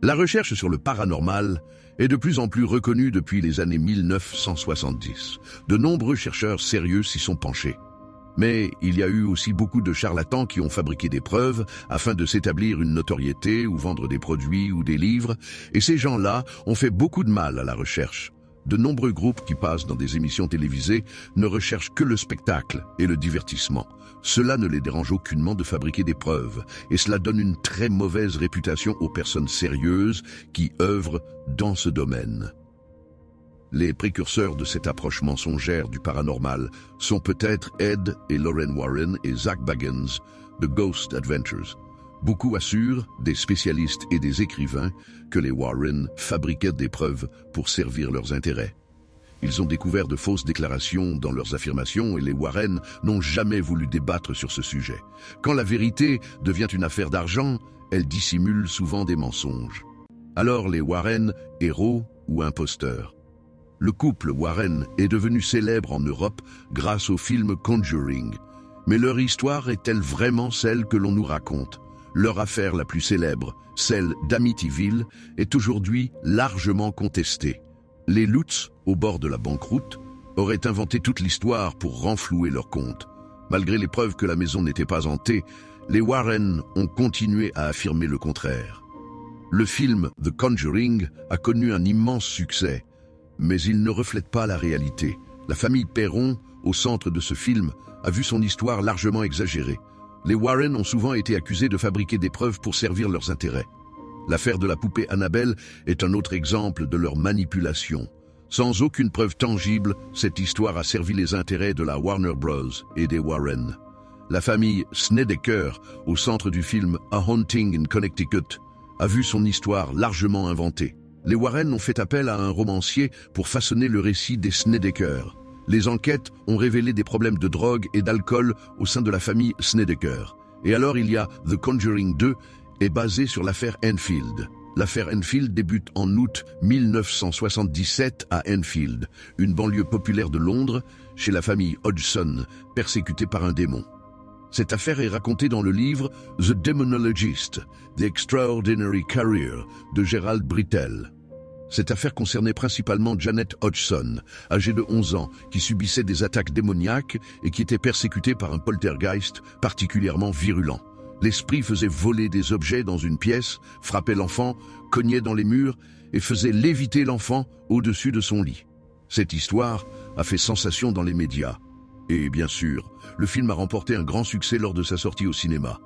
La recherche sur le paranormal est de plus en plus reconnue depuis les années 1970. De nombreux chercheurs sérieux s'y sont penchés. Mais il y a eu aussi beaucoup de charlatans qui ont fabriqué des preuves afin de s'établir une notoriété ou vendre des produits ou des livres, et ces gens-là ont fait beaucoup de mal à la recherche. De nombreux groupes qui passent dans des émissions télévisées ne recherchent que le spectacle et le divertissement. Cela ne les dérange aucunement de fabriquer des preuves, et cela donne une très mauvaise réputation aux personnes sérieuses qui œuvrent dans ce domaine. Les précurseurs de cette approche mensongère du paranormal sont peut-être Ed et Lorraine Warren et Zak Bagans de Ghost Adventures. Beaucoup assurent, des spécialistes et des écrivains, que les Warren fabriquaient des preuves pour servir leurs intérêts. Ils ont découvert de fausses déclarations dans leurs affirmations et les Warren n'ont jamais voulu débattre sur ce sujet. Quand la vérité devient une affaire d'argent, elle dissimule souvent des mensonges. Alors les Warren, héros ou imposteurs? Le couple Warren est devenu célèbre en Europe grâce au film Conjuring. Mais leur histoire est-elle vraiment celle que l'on nous raconte? Leur affaire la plus célèbre, celle d'Amityville, est aujourd'hui largement contestée. Les Lutz, au bord de la banqueroute, auraient inventé toute l'histoire pour renflouer leur compte. Malgré les preuves que la maison n'était pas hantée, les Warren ont continué à affirmer le contraire. Le film The Conjuring a connu un immense succès, mais il ne reflète pas la réalité. La famille Perron, au centre de ce film, a vu son histoire largement exagérée. Les Warren ont souvent été accusés de fabriquer des preuves pour servir leurs intérêts. L'affaire de la poupée Annabelle est un autre exemple de leur manipulation. Sans aucune preuve tangible, cette histoire a servi les intérêts de la Warner Bros. Et des Warren. La famille Snedeker, au centre du film A Haunting in Connecticut, a vu son histoire largement inventée. Les Warren ont fait appel à un romancier pour façonner le récit des Snedeker. Les enquêtes ont révélé des problèmes de drogue et d'alcool au sein de la famille Snedeker. Et alors il y a The Conjuring 2 est basé sur l'affaire Enfield. L'affaire Enfield débute en août 1977 à Enfield, une banlieue populaire de Londres, chez la famille Hodgson, persécutée par un démon. Cette affaire est racontée dans le livre The Demonologist, The Extraordinary Career de Gerald Brittel. Cette affaire concernait principalement Janet Hodgson, âgée de 11 ans, qui subissait des attaques démoniaques et qui était persécutée par un poltergeist particulièrement virulent. L'esprit faisait voler des objets dans une pièce, frappait l'enfant, cognait dans les murs et faisait léviter l'enfant au-dessus de son lit. Cette histoire a fait sensation dans les médias. Et bien sûr, le film a remporté un grand succès lors de sa sortie au cinéma.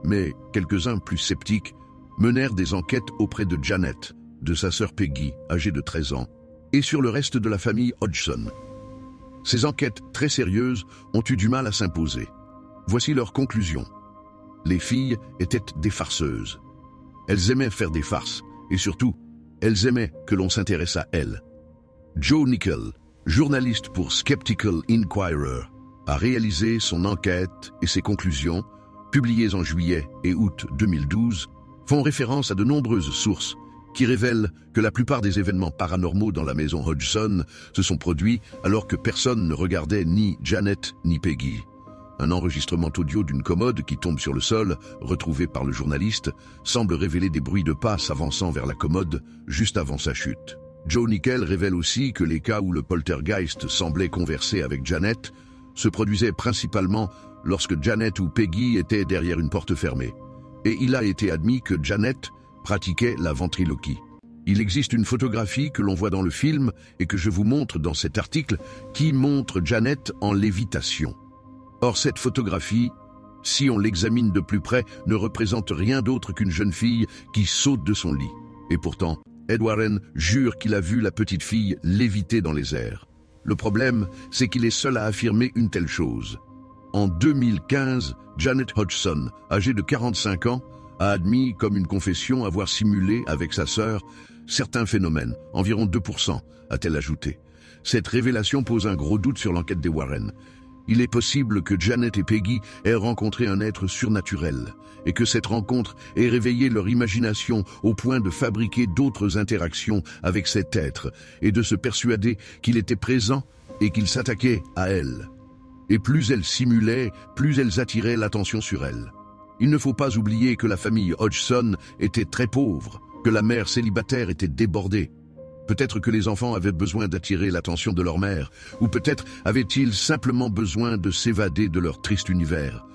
Mais quelques-uns plus sceptiques menèrent des enquêtes auprès de Janet, de sa sœur Peggy, âgée de 13 ans, et sur le reste de la famille Hodgson. Ces enquêtes très sérieuses ont eu du mal à s'imposer. Voici leur conclusion. Les filles étaient des farceuses. Elles aimaient faire des farces, et surtout, elles aimaient que l'on s'intéresse à elles. Joe Nickell, journaliste pour Skeptical Inquirer, a réalisé son enquête et ses conclusions, publiées en juillet et août 2012, font référence à de nombreuses sources qui révèlent que la plupart des événements paranormaux dans la maison Hodgson se sont produits alors que personne ne regardait ni Janet ni Peggy. Un enregistrement audio d'une commode qui tombe sur le sol, retrouvé par le journaliste, semble révéler des bruits de pas s'avançant vers la commode juste avant sa chute. Joe Nickell révèle aussi que les cas où le poltergeist semblait converser avec Janet se produisaient principalement lorsque Janet ou Peggy étaient derrière une porte fermée. Et il a été admis que Janet pratiquait la ventriloquie. Il existe une photographie que l'on voit dans le film et que je vous montre dans cet article qui montre Janet en lévitation. Or cette photographie, si on l'examine de plus près, ne représente rien d'autre qu'une jeune fille qui saute de son lit. Et pourtant, Ed Warren jure qu'il a vu la petite fille léviter dans les airs. Le problème, c'est qu'il est seul à affirmer une telle chose. En 2015, Janet Hodgson, âgée de 45 ans, a admis comme une confession avoir simulé avec sa sœur certains phénomènes, environ 2%, a-t-elle ajouté. Cette révélation pose un gros doute sur l'enquête des Warren. Il est possible que Janet et Peggy aient rencontré un être surnaturel et que cette rencontre ait réveillé leur imagination au point de fabriquer d'autres interactions avec cet être et de se persuader qu'il était présent et qu'il s'attaquait à elle. Et plus elles simulaient, plus elles attiraient l'attention sur elles. Il ne faut pas oublier que la famille Hodgson était très pauvre, que la mère célibataire était débordée. Peut-être que les enfants avaient besoin d'attirer l'attention de leur mère, ou peut-être avaient-ils simplement besoin de s'évader de leur triste univers.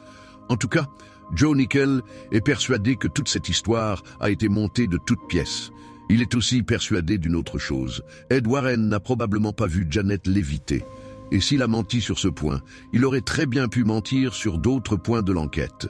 En tout cas, Joe Nickell est persuadé que toute cette histoire a été montée de toutes pièces. Il est aussi persuadé d'une autre chose. Ed Warren n'a probablement pas vu Janet léviter. Et s'il a menti sur ce point, il aurait très bien pu mentir sur d'autres points de l'enquête.